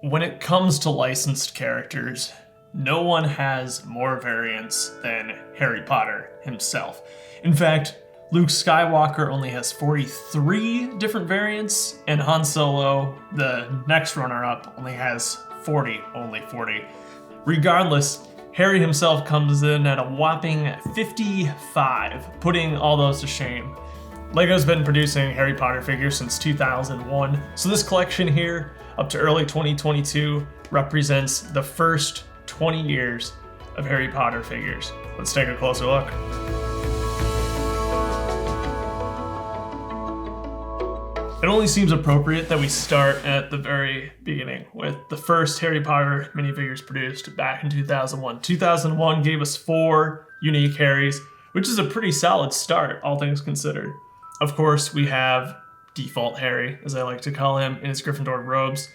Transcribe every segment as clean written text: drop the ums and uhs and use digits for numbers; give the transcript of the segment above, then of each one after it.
When it comes to licensed characters, no one has more variants than Harry Potter himself. In fact, Luke Skywalker only has 43 different variants, and Han Solo, the next runner-up, only has 40. Regardless, Harry himself comes in at a whopping 55, putting all those to shame. LEGO's been producing Harry Potter figures since 2001, so this collection here, up to early 2022, represents the first 20 years of Harry Potter figures. Let's take a closer look. It only seems appropriate that we start at the very beginning with the first Harry Potter minifigures produced back in 2001. 2001 gave us 4 unique Harrys, which is a pretty solid start, all things considered. Of course, we have Default Harry, as I like to call him, in his Gryffindor robes.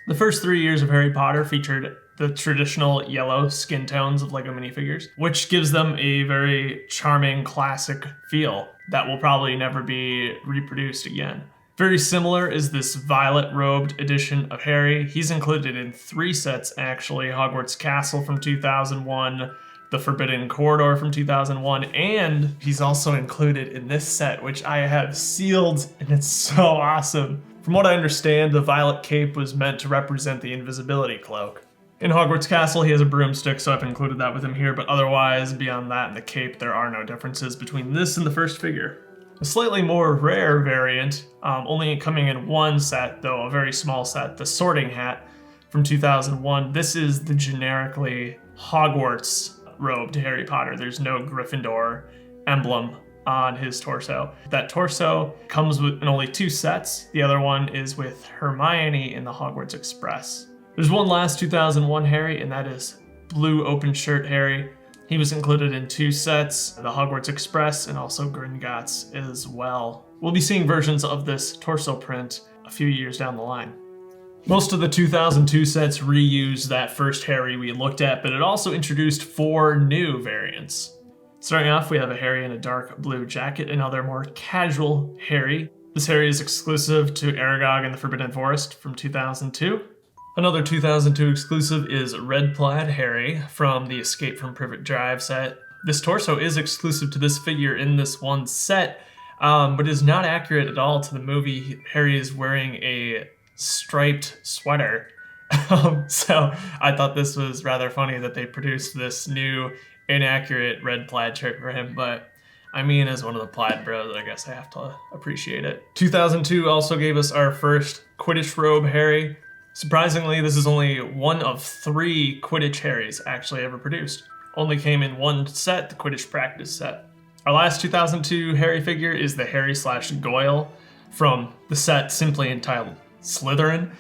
The first 3 years of Harry Potter featured the traditional yellow skin tones of LEGO minifigures, which gives them a very charming, classic feel that will probably never be reproduced again. Very similar is this violet-robed edition of Harry. He's included in 3 sets, actually. Hogwarts Castle from 2001, the Forbidden Corridor from 2001, and he's also included in this set, which I have sealed, and it's so awesome. From what I understand, the violet cape was meant to represent the invisibility cloak. In Hogwarts Castle, he has a broomstick, so I've included that with him here, but otherwise, beyond that and the cape, there are no differences between this and the first figure. A slightly more rare variant, only coming in 1 set, though a very small set, the Sorting Hat from 2001. This is the generically Hogwarts robed Harry Potter. There's no Gryffindor emblem on his torso. That torso comes in only 2 sets. The other one is with Hermione in the Hogwarts Express. There's one last 2001 Harry, and that is Blue Open Shirt Harry. He was included in 2 sets, the Hogwarts Express and also Gringotts as well. We'll be seeing versions of this torso print a few years down the line. Most of the 2002 sets reused that first Harry we looked at, but it also introduced 4 new variants. Starting off, we have a Harry in a dark blue jacket, another more casual Harry. This Harry is exclusive to Aragog and the Forbidden Forest from 2002. Another 2002 exclusive is Red Plaid Harry from the Escape from Privet Drive set. This torso is exclusive to this figure in this one set, but is not accurate at all to the movie. Harry is wearing a striped sweater. So I thought this was rather funny that they produced this new inaccurate red plaid shirt for him, but I mean, as one of the plaid bros, I guess I have to appreciate it. 2002 also gave us our first Quidditch robe Harry. Surprisingly, this is only one of 3 Quidditch Harrys actually ever produced. Only came in 1 set, the Quidditch practice set. Our last 2002 Harry figure is the Harry/Goyle from the set simply entitled Slytherin.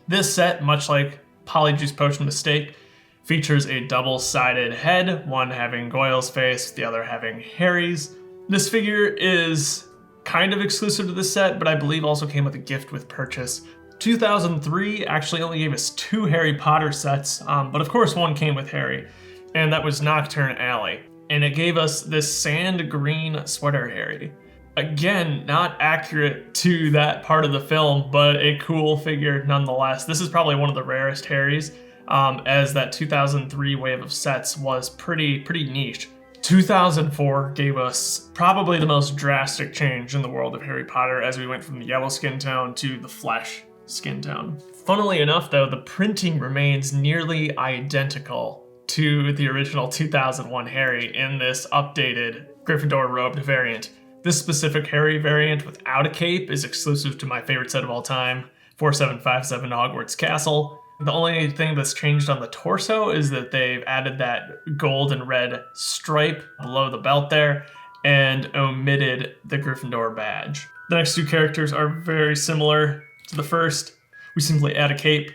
This set, much like Polyjuice Potion Mistake, features a double-sided head, one having Goyle's face, the other having Harry's. This figure is kind of exclusive to this set, but I believe also came with a gift with purchase. 2003 actually only gave us 2 Harry Potter sets, but of course one came with Harry, and that was Nocturne Alley. And it gave us this sand green sweater Harry. Again, not accurate to that part of the film, but a cool figure nonetheless. This is probably one of the rarest Harrys, as that 2003 wave of sets was pretty niche. 2004 gave us probably the most drastic change in the world of Harry Potter as we went from the yellow skin tone to the flesh skin tone. Funnily enough, though, the printing remains nearly identical to the original 2001 Harry in this updated Gryffindor robed variant. This specific Harry variant without a cape is exclusive to my favorite set of all time, 4757 Hogwarts Castle. The only thing that's changed on the torso is that they've added that gold and red stripe below the belt there and omitted the Gryffindor badge. The next 2 characters are very similar to the first. We simply add a cape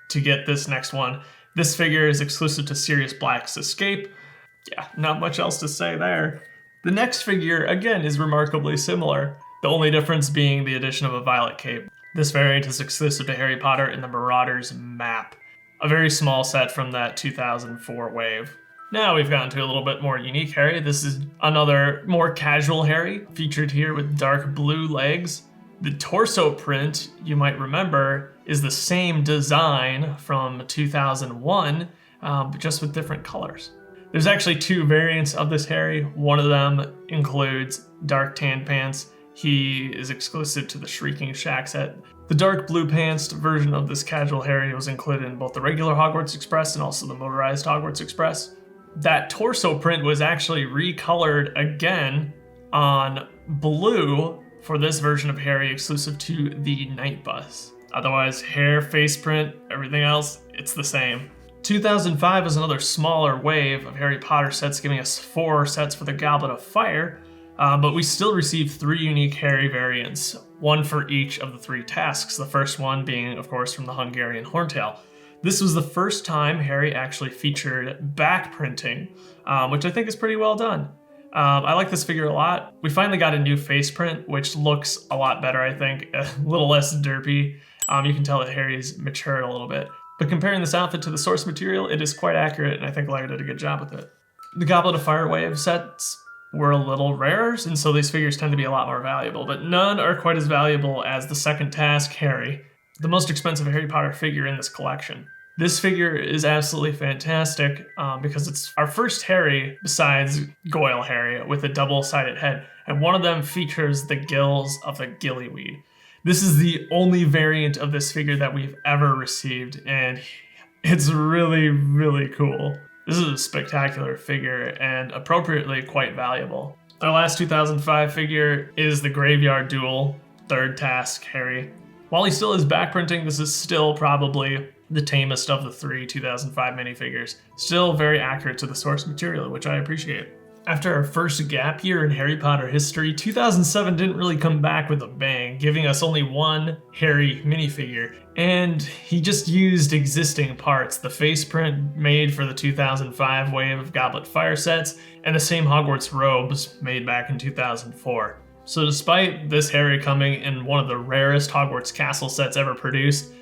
to get this next one. This figure is exclusive to Sirius Black's Escape. Yeah, not much else to say there. The next figure, again, is remarkably similar, the only difference being the addition of a violet cape. This variant is exclusive to Harry Potter in the Marauders map, a very small set from that 2004 wave. Now we've gotten to a little bit more unique Harry. This is another more casual Harry, featured here with dark blue legs. The torso print, you might remember, is the same design from 2001, but just with different colors. There's actually 2 variants of this Harry. One of them includes dark tan pants. He is exclusive to the Shrieking Shack set. The dark blue pants version of this casual Harry was included in both the regular Hogwarts Express and also the motorized Hogwarts Express. That torso print was actually recolored again on blue for this version of Harry exclusive to the Night Bus. Otherwise, hair, face print, everything else, it's the same. 2005 was another smaller wave of Harry Potter sets, giving us 4 sets for the Goblet of Fire, but we still received 3 unique Harry variants, one for each of the 3 tasks, the first one being, of course, from the Hungarian Horntail. This was the first time Harry actually featured back printing, which I think is pretty well done. I like this figure a lot. We finally got a new face print, which looks a lot better, I think, a little less derpy. You can tell that Harry's matured a little bit. But comparing this outfit to the source material, it is quite accurate, and I think Lego did a good job with it. The Goblet of Fire wave sets were a little rarer, and so these figures tend to be a lot more valuable, but none are quite as valuable as the second task Harry, the most expensive Harry Potter figure in this collection. This figure is absolutely fantastic because it's our first Harry besides Goyle Harry with a double-sided head, and one of them features the gills of the gillyweed. This is the only variant of this figure that we've ever received, and it's really, really cool. This is a spectacular figure and appropriately quite valuable. Our last 2005 figure is the Graveyard Duel, third task Harry. While he still is back printing, this is still probably the tamest of the 3 2005 minifigures. Still very accurate to the source material, which I appreciate. After our first gap year in Harry Potter history, 2007 didn't really come back with a bang, giving us only 1 Harry minifigure. And he just used existing parts, the face print made for the 2005 wave of Goblet Fire sets, and the same Hogwarts robes made back in 2004. So despite this Harry coming in one of the rarest Hogwarts castle sets ever produced,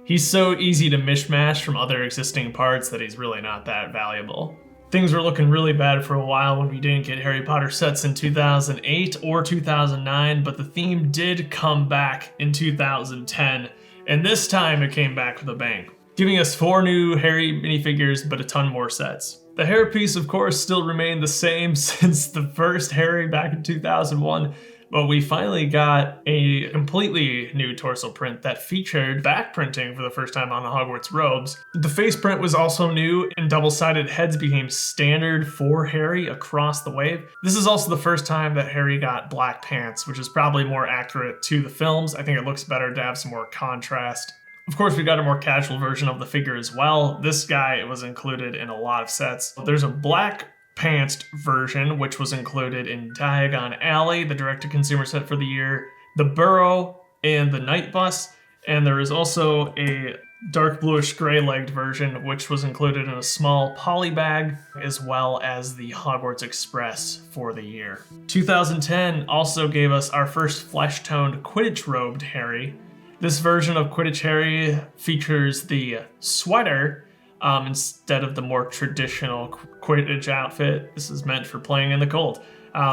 he's so easy to mishmash from other existing parts that he's really not that valuable. Things were looking really bad for a while when we didn't get Harry Potter sets in 2008 or 2009, but the theme did come back in 2010, and this time it came back with a bang, giving us 4 new Harry minifigures but a ton more sets. The hairpiece, of course, still remained the same since the first Harry back in 2001, but we finally got a completely new torso print that featured back printing for the first time on the Hogwarts robes. The face print was also new, and double-sided heads became standard for Harry across the wave. This is also the first time that Harry got black pants, which is probably more accurate to the films. I think it looks better to have some more contrast. Of course, we got a more casual version of the figure as well. This guy was included in a lot of sets. There's a black pantsed version, which was included in Diagon Alley, the direct-to-consumer set for the year, the Burrow, and the Night Bus, and there is also a dark bluish gray-legged version, which was included in a small poly bag, as well as the Hogwarts Express for the year. 2010 also gave us our first flesh-toned Quidditch-robed Harry. This version of Quidditch Harry features the sweater instead of the more traditional Quidditch outfit. This is meant for playing in the cold.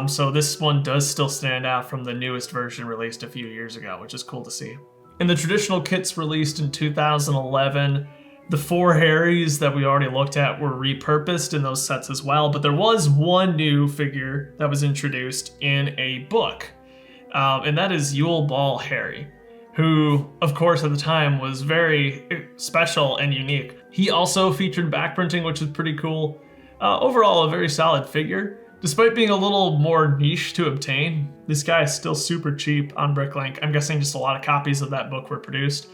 So this one does still stand out from the newest version released a few years ago, which is cool to see. In the traditional kits released in 2011, the 4 Harrys that we already looked at were repurposed in those sets as well, but there was one new figure that was introduced in a book, and that is Yule Ball Harry, who, of course, at the time was very special and unique. He also featured back printing, which is pretty cool. Overall, a very solid figure. Despite being a little more niche to obtain, this guy is still super cheap on Bricklink. I'm guessing just a lot of copies of that book were produced.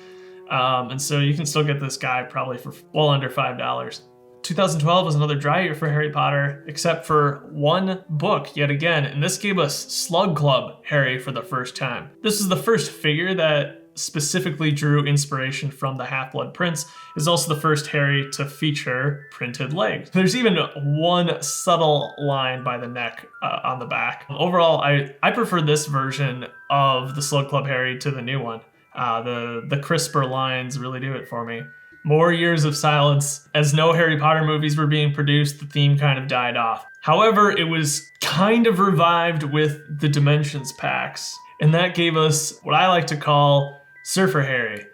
And so you can still get this guy probably for well under $5. 2012 was another dry year for Harry Potter, except for one book yet again, and this gave us Slug Club Harry for the first time. This is the first figure that specifically drew inspiration from the Half-Blood Prince. Is also the first Harry to feature printed legs. There's even one subtle line by the neck on the back. Overall, I prefer this version of the Slug Club Harry to the new one. The crisper lines really do it for me. More years of silence. As no Harry Potter movies were being produced, the theme kind of died off. However, it was kind of revived with the Dimensions packs, and that gave us what I like to call Surfer Harry.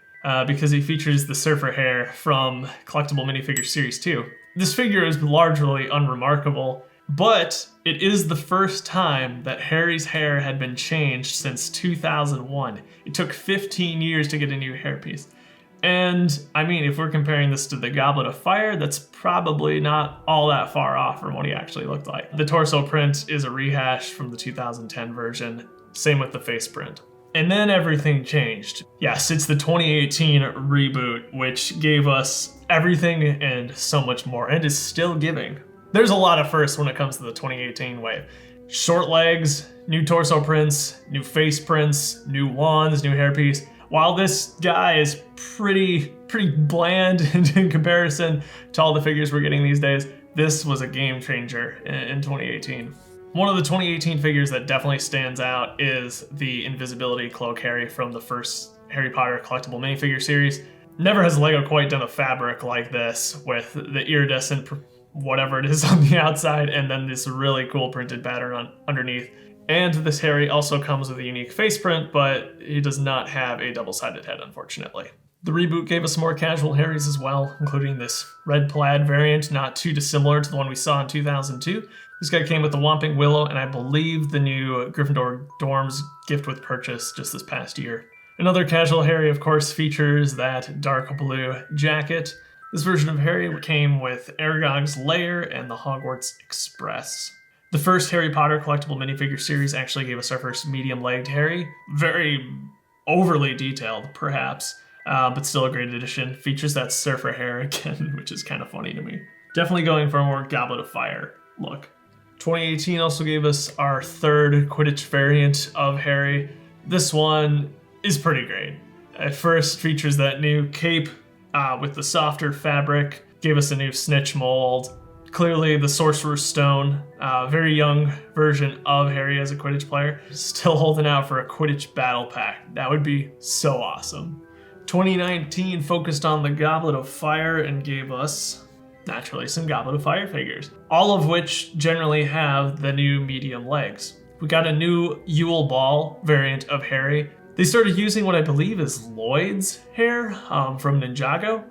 because he features the surfer hair from Collectible Minifigure Series 2. This figure is largely unremarkable, but it is the first time that Harry's hair had been changed since 2001. It took 15 years to get a new hairpiece. And I mean, if we're comparing this to the Goblet of Fire, that's probably not all that far off from what he actually looked like. The torso print is a rehash from the 2010 version, same with the face print. And then everything changed. Yes, it's the 2018 reboot, which gave us everything and so much more, and is still giving. There's a lot of firsts when it comes to the 2018 wave. Short legs, new torso prints, new face prints, new wands, new hairpiece. While this guy is pretty bland in comparison to all the figures we're getting these days, this was a game changer in 2018. One of the 2018 figures that definitely stands out is the Invisibility Cloak Harry from the first Harry Potter Collectible Minifigure series. Never has LEGO quite done a fabric like this with the iridescent whatever it is on the outside and then this really cool printed pattern underneath. And this Harry also comes with a unique face print, but he does not have a double-sided head, unfortunately. The reboot gave us more casual Harrys as well, including this red plaid variant, not too dissimilar to the one we saw in 2002. This guy came with the Whomping Willow, and I believe the new Gryffindor Dorms gift with purchase just this past year. Another casual Harry, of course, features that dark blue jacket. This version of Harry came with Aragog's Lair and the Hogwarts Express. The first Harry Potter collectible minifigure series actually gave us our first medium-legged Harry. Very overly detailed, perhaps, but still a great addition. Features that surfer hair again, which is kind of funny to me. Definitely going for a more Goblet of Fire look. 2018 also gave us our third Quidditch variant of Harry. This one is pretty great. At first features that new cape with the softer fabric, gave us a new snitch mold. Clearly the Sorcerer's Stone, very young version of Harry as a Quidditch player. Still holding out for a Quidditch battle pack. That would be so awesome. 2019 focused on the Goblet of Fire and gave us, naturally, some Goblet of Fire figures. All of which generally have the new medium legs. We got a new Yule Ball variant of Harry. They started using what I believe is Lloyd's hair from Ninjago.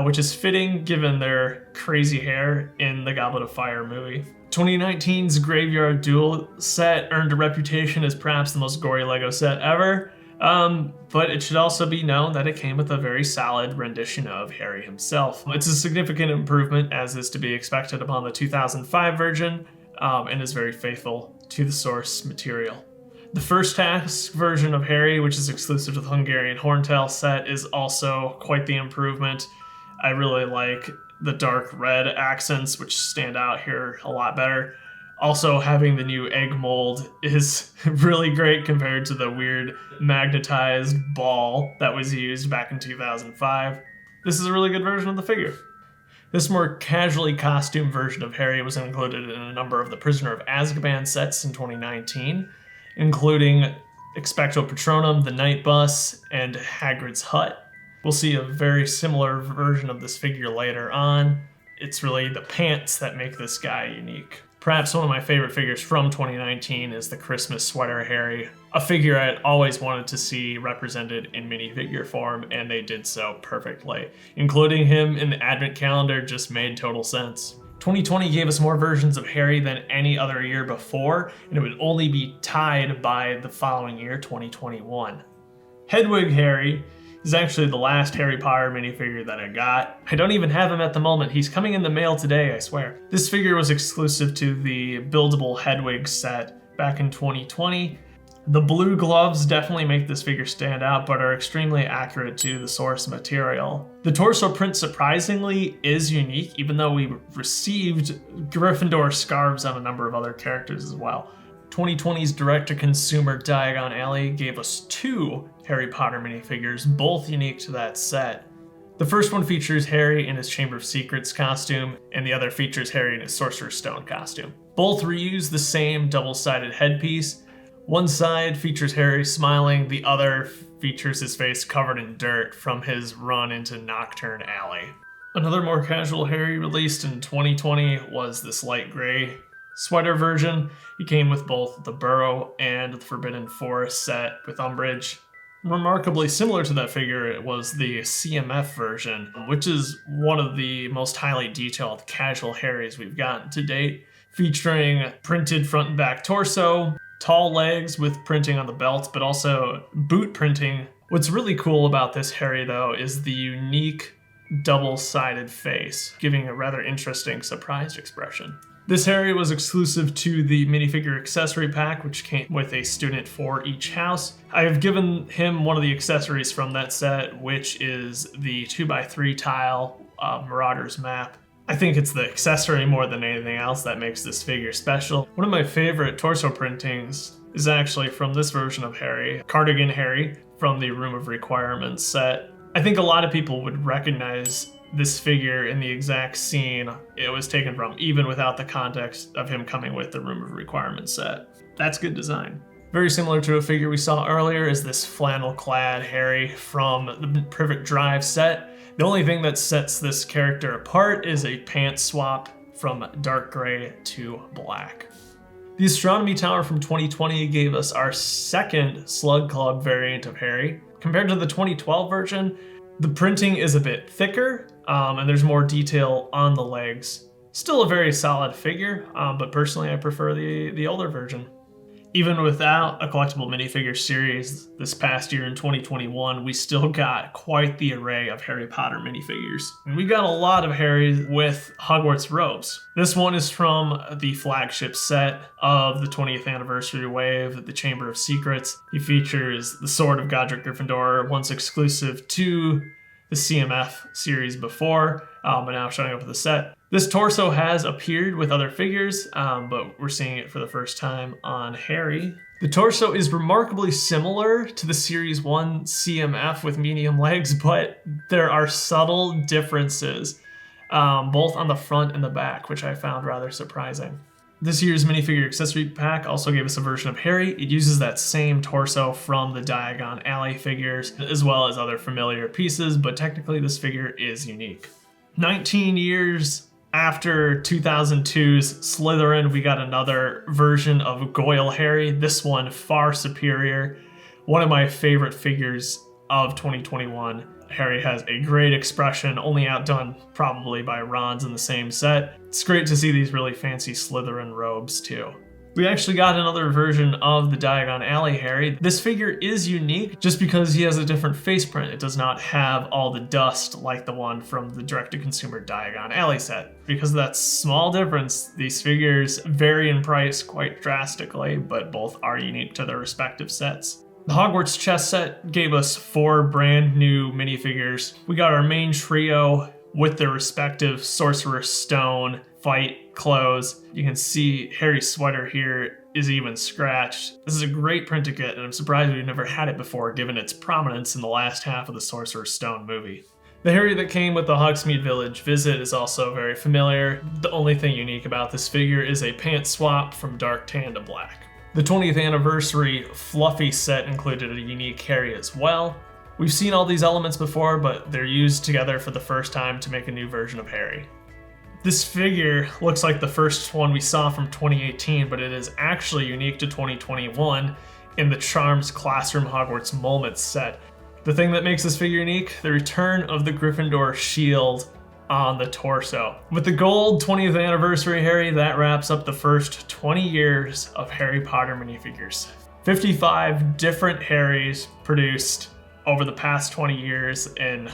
Which is fitting given their crazy hair in the Goblet of Fire movie. 2019's Graveyard Duel set earned a reputation as perhaps the most gory LEGO set ever, but it should also be known that it came with a very solid rendition of Harry himself. It's a significant improvement, as is to be expected upon the 2005 version, and is very faithful to the source material. The first task version of Harry, which is exclusive to the Hungarian Horntail set, is also quite the improvement. I really like the dark red accents, which stand out here a lot better. Also, having the new egg mold is really great compared to the weird magnetized ball that was used back in 2005. This is a really good version of the figure. This more casually costumed version of Harry was included in a number of the Prisoner of Azkaban sets in 2019, including Expecto Patronum, the Night Bus, and Hagrid's Hut. We'll see a very similar version of this figure later on. It's really the pants that make this guy unique. Perhaps one of my favorite figures from 2019 is the Christmas Sweater Harry, a figure I'd always wanted to see represented in minifigure form, and they did so perfectly. Including him in the advent calendar just made total sense. 2020 gave us more versions of Harry than any other year before, and it would only be tied by the following year, 2021. Hedwig Harry is actually the last Harry Potter minifigure that I got. I don't even have him at the moment. He's coming in the mail today, I swear. This figure was exclusive to the buildable Hedwig set back in 2020. The blue gloves definitely make this figure stand out, but are extremely accurate to the source material. The torso print surprisingly is unique, even though we received Gryffindor scarves on a number of other characters as well. 2020's direct-to-consumer Diagon Alley gave us two Harry Potter minifigures, both unique to that set. The first one features Harry in his Chamber of Secrets costume, and the other features Harry in his Sorcerer's Stone costume. Both reuse the same double-sided headpiece. One side features Harry smiling, the other features his face covered in dirt from his run into Nocturne Alley. Another more casual Harry released in 2020 was this light gray sweater version. He came with both the Burrow and the Forbidden Forest set with Umbridge. Remarkably similar to that figure, it was the CMF version, which is one of the most highly detailed casual Harrys we've gotten to date, featuring printed front and back torso, tall legs with printing on the belt, but also boot printing. What's really cool about this Harry, though, is the unique double-sided face, giving a rather interesting surprised expression. This Harry was exclusive to the minifigure accessory pack, which came with a student for each house. I have given him one of the accessories from that set, which is the 2x3 tile Marauders map. I think it's the accessory more than anything else that makes this figure special. One of my favorite torso printings is actually from this version of Harry, Cardigan Harry, from the Room of Requirements set. I think a lot of people would recognize this figure in the exact scene it was taken from, even without the context of him coming with the Room of Requirements set. That's good design. Very similar to a figure we saw earlier is this flannel-clad Harry from the Privet Drive set. The only thing that sets this character apart is a pants swap from dark gray to black. The Astronomy Tower from 2020 gave us our second Slug Club variant of Harry. Compared to the 2012 version, the printing is a bit thicker, and there's more detail on the legs. Still a very solid figure, but personally I prefer the older version. Even without a collectible minifigure series this past year in 2021, we still got quite the array of Harry Potter minifigures. And we got a lot of Harry with Hogwarts robes. This one is from the flagship set of the 20th anniversary wave, the Chamber of Secrets. He features the Sword of Godric Gryffindor, once exclusive to the CMF series before, but now showing up with the set. This torso has appeared with other figures, but we're seeing it for the first time on Harry. The torso is remarkably similar to the Series 1 CMF with medium legs, but there are subtle differences, both on the front and the back, which I found rather surprising. This year's minifigure accessory pack also gave us a version of Harry. It uses that same torso from the Diagon Alley figures, as well as other familiar pieces, but technically this figure is unique. 19 years after 2002's Slytherin, we got another version of Goyle Harry, this one far superior. One of my favorite figures of 2021. Harry has a great expression, only outdone probably by Ron's in the same set. It's great to see these really fancy Slytherin robes too. We actually got another version of the Diagon Alley Harry. This figure is unique just because he has a different face print. It does not have all the dust like the one from the direct-to-consumer Diagon Alley set. Because of that small difference, these figures vary in price quite drastically, but both are unique to their respective sets. The Hogwarts chess set gave us 4 brand new minifigures. We got our main trio with their respective Sorcerer's Stone fight clothes. You can see Harry's sweater here is even scratched. This is a great print to get, and I'm surprised we've never had it before given its prominence in the last half of the Sorcerer's Stone movie. The Harry that came with the Hogsmeade Village visit is also very familiar. The only thing unique about this figure is a pants swap from dark tan to black. The 20th anniversary Fluffy set included a unique Harry as well. We've seen all these elements before, but they're used together for the first time to make a new version of Harry. This figure looks like the first one we saw from 2018, but it is actually unique to 2021 in the Charms Classroom Hogwarts Moments set. The thing that makes this figure unique, the return of the Gryffindor shield on the torso. With the gold 20th anniversary Harry, that wraps up the first 20 years of Harry Potter minifigures. 55 different Harrys produced over the past 20 years in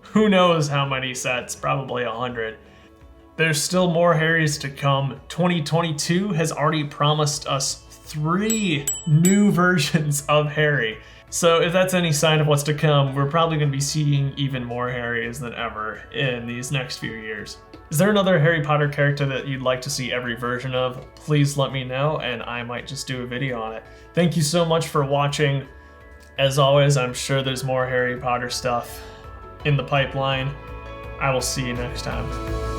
who knows how many sets, probably 100. There's still more Harrys to come. 2022 has already promised us 3 new versions of Harry. So if that's any sign of what's to come, we're probably going to be seeing even more Harrys than ever in these next few years. Is there another Harry Potter character that you'd like to see every version of? Please let me know and I might just do a video on it. Thank you so much for watching. As always, I'm sure there's more Harry Potter stuff in the pipeline. I will see you next time.